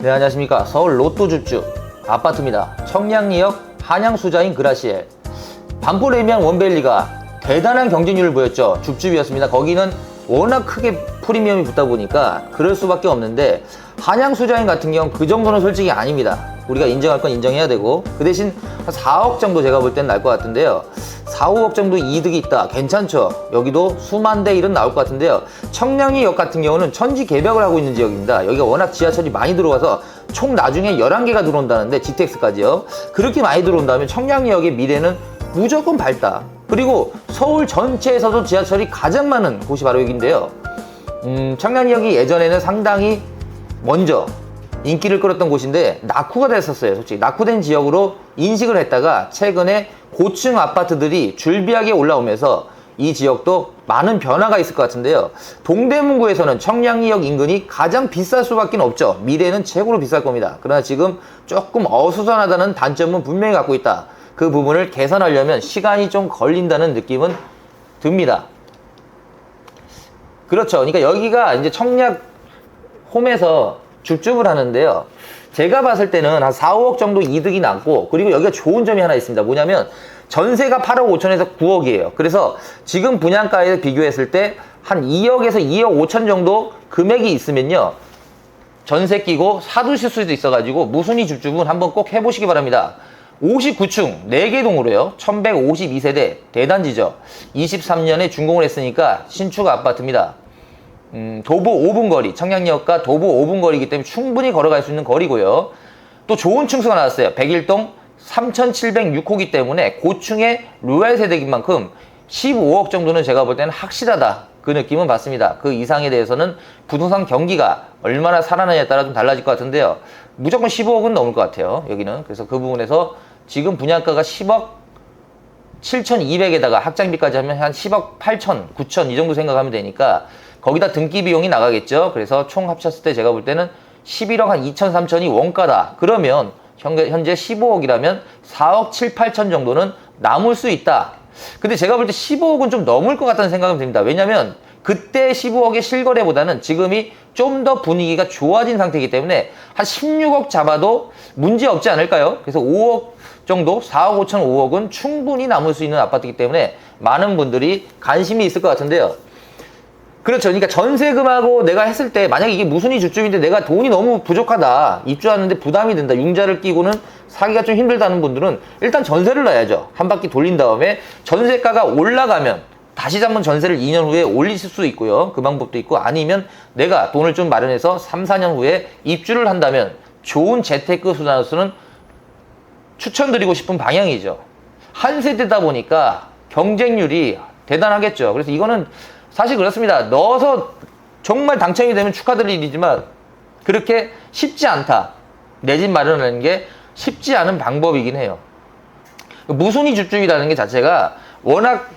네, 안녕하십니까. 서울 로또 줍줍 아파트입니다. 청량리역 한양수자인 그라시엘. 반포레미안 원밸리가 대단한 경쟁률을 보였죠. 줍줍이었습니다. 거기는 워낙 크게 프리미엄이 붙다 보니까 그럴 수밖에 없는데, 한양수자인 같은 경우는 그 정도는 솔직히 아닙니다. 우리가 인정할 건 인정해야 되고, 그 대신 한 4억 정도 제가 볼 땐 날 것 같은데요. 4, 5억 정도 이득이 있다. 괜찮죠. 여기도 수만 대 1은 나올 것 같은데요. 청량리역 같은 경우는 천지 개벽을 하고 있는 지역입니다. 여기가 워낙 지하철이 많이 들어와서 총 나중에 11개가 들어온다는데, GTX까지요. 그렇게 많이 들어온다면 청량리역의 미래는 무조건 밝다. 그리고 서울 전체에서도 지하철이 가장 많은 곳이 바로 여기인데요. 청량리역이 예전에는 상당히 먼저 인기를 끌었던 곳인데 낙후가 됐었어요. 솔직히 낙후된 지역으로 인식을 했다가 최근에 고층 아파트들이 줄비하게 올라오면서 이 지역도 많은 변화가 있을 것 같은데요. 동대문구에서는 청량리역 인근이 가장 비쌀 수밖에 없죠. 미래는 최고로 비쌀 겁니다. 그러나 지금 조금 어수선하다는 단점은 분명히 갖고 있다. 그 부분을 개선하려면 시간이 좀 걸린다는 느낌은 듭니다. 그렇죠. 그러니까 여기가 이제 청약 홈에서 줍줍을 하는데요. 제가 봤을 때는 한 4, 5억 정도 이득이 났고, 그리고 여기가 좋은 점이 하나 있습니다. 뭐냐면 전세가 8억 5천에서 9억이에요. 그래서 지금 분양가에 비교했을 때 한 2억에서 2억 5천 정도 금액이 있으면요, 전세 끼고 사두실 수도 있어가지고 무순위 줍줍은 한번 꼭 해보시기 바랍니다. 59층 4개 동으로요. 1152세대 대단지죠. 23년에 준공을 했으니까 신축 아파트입니다. 도보 5분 거리, 청량리역과 도보 5분 거리이기 때문에 충분히 걸어갈 수 있는 거리고요. 또 좋은 층수가 나왔어요. 101동 3706호기 때문에 고층의 로얄 세대인 만큼 15억 정도는 제가 볼 때는 확실하다. 그 느낌은 받습니다. 그 이상에 대해서는 부동산 경기가 얼마나 살아나냐에 따라 좀 달라질 것 같은데요. 무조건 15억은 넘을 것 같아요. 여기는. 그래서 그 부분에서 지금 분양가가 10억 7,200에다가 학장비까지 하면 한 10억 8천, 9천 이 정도 생각하면 되니까 거기다 등기 비용이 나가겠죠. 그래서 총 합쳤을 때 제가 볼 때는 11억 한 2천, 3천이 원가다. 그러면 현재 15억이라면 4억 7, 8천 정도는 남을 수 있다. 근데 제가 볼 때 15억은 좀 넘을 것 같다는 생각이 듭니다. 왜냐면 그때 15억의 실거래보다는 지금이 좀 더 분위기가 좋아진 상태이기 때문에 한 16억 잡아도 문제 없지 않을까요? 그래서 5억 정도, 4억 5천, 5억은 충분히 남을 수 있는 아파트이기 때문에 많은 분들이 관심이 있을 것 같은데요. 그렇죠. 그러니까 전세금하고 내가 했을 때 만약에 이게 무순위 줍줍인데 내가 돈이 너무 부족하다, 입주하는데 부담이 된다, 융자를 끼고는 사기가 좀 힘들다는 분들은 일단 전세를 놔야죠. 한 바퀴 돌린 다음에 전세가가 올라가면 다시 한번 전세를 2년 후에 올리실 수 있고요. 그 방법도 있고, 아니면 내가 돈을 좀 마련해서 3, 4년 후에 입주를 한다면 좋은 재테크 수단으로서는 추천드리고 싶은 방향이죠. 한 세대다 보니까 경쟁률이 대단하겠죠. 그래서 이거는 사실 그렇습니다. 넣어서 정말 당첨이 되면 축하드릴 일이지만 그렇게 쉽지 않다. 내 집 마련하는 게 쉽지 않은 방법이긴 해요. 무순위 줍줍이라는 게 자체가 워낙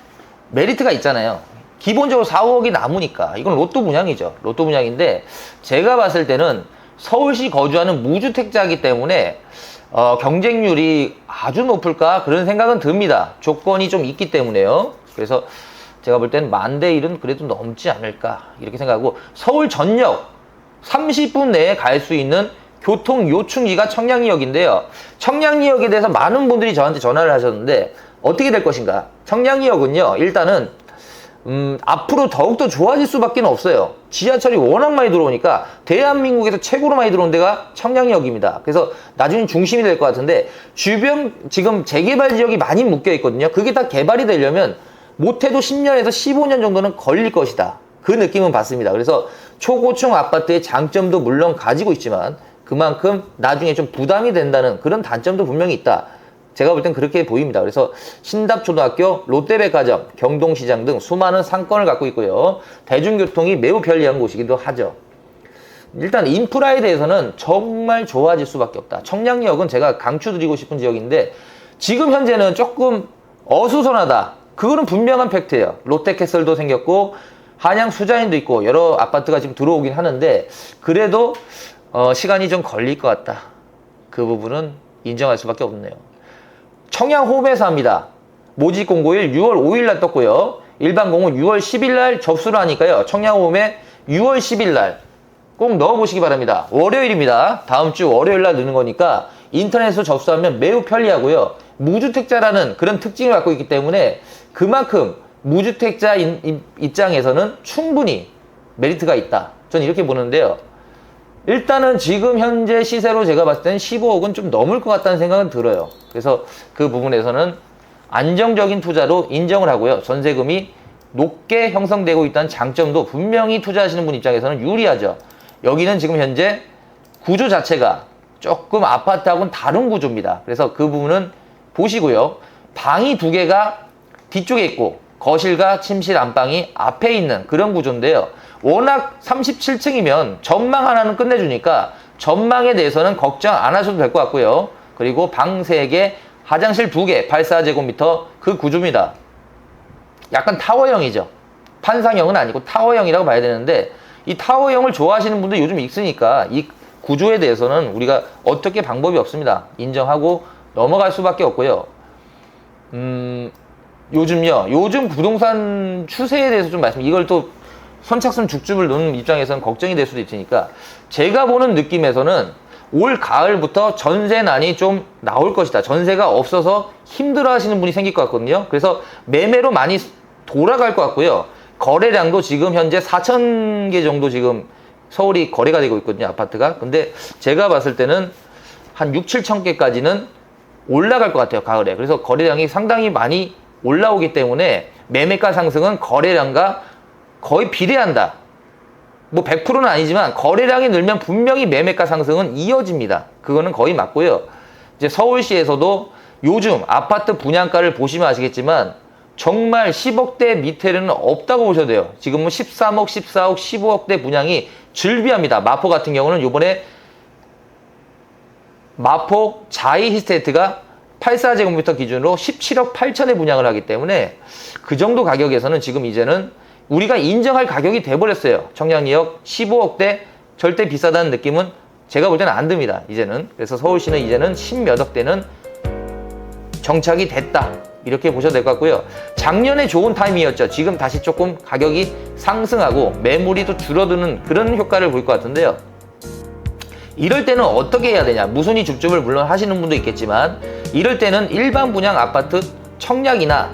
메리트가 있잖아요. 기본적으로 4, 5억이 남으니까 이건 로또 분양이죠. 로또 분양인데 제가 봤을 때는 서울시 거주하는 무주택자이기 때문에 경쟁률이 아주 높을까 그런 생각은 듭니다. 조건이 좀 있기 때문에요. 그래서 제가 볼 땐 10,000대 1은 그래도 넘지 않을까 이렇게 생각하고, 서울 전역 30분 내에 갈 수 있는 교통 요충지가 청량리역인데요. 청량리역에 대해서 많은 분들이 저한테 전화를 하셨는데 어떻게 될 것인가. 청량리역은요, 일단은 앞으로 더욱더 좋아질 수밖에 없어요. 지하철이 워낙 많이 들어오니까 대한민국에서 최고로 많이 들어온 데가 청량리역입니다. 그래서 나중에 중심이 될 것 같은데, 주변 지금 재개발 지역이 많이 묶여 있거든요. 그게 다 개발이 되려면 못해도 10년에서 15년 정도는 걸릴 것이다. 그 느낌은 받습니다. 그래서 초고층 아파트의 장점도 물론 가지고 있지만 그만큼 나중에 좀 부담이 된다는 그런 단점도 분명히 있다. 제가 볼 땐 그렇게 보입니다. 그래서 신답초등학교, 롯데백화점, 경동시장 등 수많은 상권을 갖고 있고요. 대중교통이 매우 편리한 곳이기도 하죠. 일단 인프라에 대해서는 정말 좋아질 수밖에 없다. 청량리역은 제가 강추드리고 싶은 지역인데 지금 현재는 조금 어수선하다. 그거는 분명한 팩트예요. 롯데캐슬도 생겼고 한양 수자인도 있고 여러 아파트가 지금 들어오긴 하는데 그래도 시간이 좀 걸릴 것 같다. 그 부분은 인정할 수밖에 없네요. 청양홈에서 합니다. 모집 공고일 6월 5일 날 떴고요. 일반 공은 6월 10일 날 접수를 하니까요. 청양홈에 6월 10일 날 꼭 넣어보시기 바랍니다. 월요일입니다. 다음 주 월요일 날 넣는 거니까 인터넷으로 접수하면 매우 편리하고요. 무주택자라는 그런 특징을 갖고 있기 때문에 그만큼 무주택자 입장에서는 충분히 메리트가 있다. 저는 이렇게 보는데요. 일단은 지금 현재 시세로 제가 봤을 때는 15억은 좀 넘을 것 같다는 생각은 들어요. 그래서 그 부분에서는 안정적인 투자로 인정을 하고요. 전세금이 높게 형성되고 있다는 장점도 분명히 투자하시는 분 입장에서는 유리하죠. 여기는 지금 현재 구조 자체가 조금 아파트하고는 다른 구조입니다. 그래서 그 부분은 보시고요. 방이 2개가 뒤쪽에 있고 거실과 침실 안방이 앞에 있는 그런 구조인데요. 워낙 37층이면 전망 하나는 끝내주니까 전망에 대해서는 걱정 안 하셔도 될 것 같고요. 그리고 방 3개, 화장실 2개, 84제곱미터 그 구조입니다. 약간 타워형이죠. 판상형은 아니고 타워형이라고 봐야 되는데 이 타워형을 좋아하시는 분들 요즘 있으니까 이 구조에 대해서는 우리가 어떻게 방법이 없습니다. 인정하고 넘어갈 수밖에 없고요. 요즘 부동산 추세에 대해서 좀 이걸 또 선착순 죽줍을 놓는 입장에서는 걱정이 될 수도 있으니까 제가 보는 느낌에서는 올 가을부터 전세난이 좀 나올 것이다. 전세가 없어서 힘들어 하시는 분이 생길 것 같거든요. 그래서 매매로 많이 돌아갈 것 같고요. 거래량도 지금 현재 4,000개 정도 지금 서울이 거래가 되고 있거든요. 아파트가. 근데 제가 봤을 때는 한 6, 7천 개까지는 올라갈 것 같아요. 가을에. 그래서 거래량이 상당히 많이 올라오기 때문에 매매가 상승은 거래량과 거의 비례한다. 뭐 100%는 아니지만 거래량이 늘면 분명히 매매가 상승은 이어집니다. 그거는 거의 맞고요. 이제 서울시에서도 요즘 아파트 분양가를 보시면 아시겠지만 정말 10억대 밑에는 없다고 보셔도 돼요. 지금은 13억, 14억, 15억대 분양이 즐비합니다. 마포 같은 경우는 요번에 마포 자이 히스테이트가 84제곱미터 기준으로 17억 8천에 분양을 하기 때문에 그 정도 가격에서는 지금 이제는 우리가 인정할 가격이 돼버렸어요. 청량리역 15억대 절대 비싸다는 느낌은 제가 볼 때는 안 듭니다. 이제는. 그래서 서울시는 이제는 10몇 억대는 정착이 됐다. 이렇게 보셔도 될 것 같고요. 작년에 좋은 타이밍이었죠. 지금 다시 조금 가격이 상승하고 매물이 또 줄어드는 그런 효과를 볼 것 같은데요. 이럴 때는 어떻게 해야 되냐. 무순위 줍줍을 물론 하시는 분도 있겠지만 이럴 때는 일반 분양 아파트 청약이나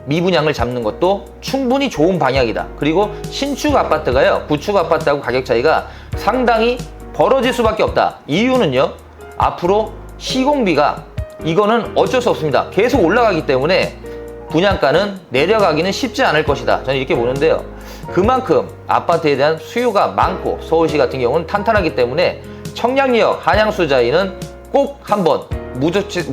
미분양을 잡는 것도 충분히 좋은 방향이다. 그리고 신축 아파트가요. 구축 아파트하고 가격 차이가 상당히 벌어질 수밖에 없다. 이유는요. 앞으로 시공비가 이거는 어쩔 수 없습니다. 계속 올라가기 때문에 분양가는 내려가기는 쉽지 않을 것이다. 저는 이렇게 보는데요. 그만큼 아파트에 대한 수요가 많고 서울시 같은 경우는 탄탄하기 때문에 청량리역 한양수자이는 꼭 한번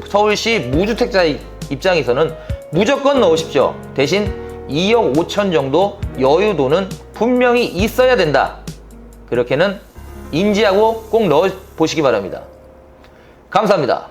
서울시 무주택자 입장에서는 무조건 넣으십시오. 대신 2억 5천 정도 여유도는 분명히 있어야 된다. 그렇게는 인지하고 꼭 넣어보시기 바랍니다. 감사합니다.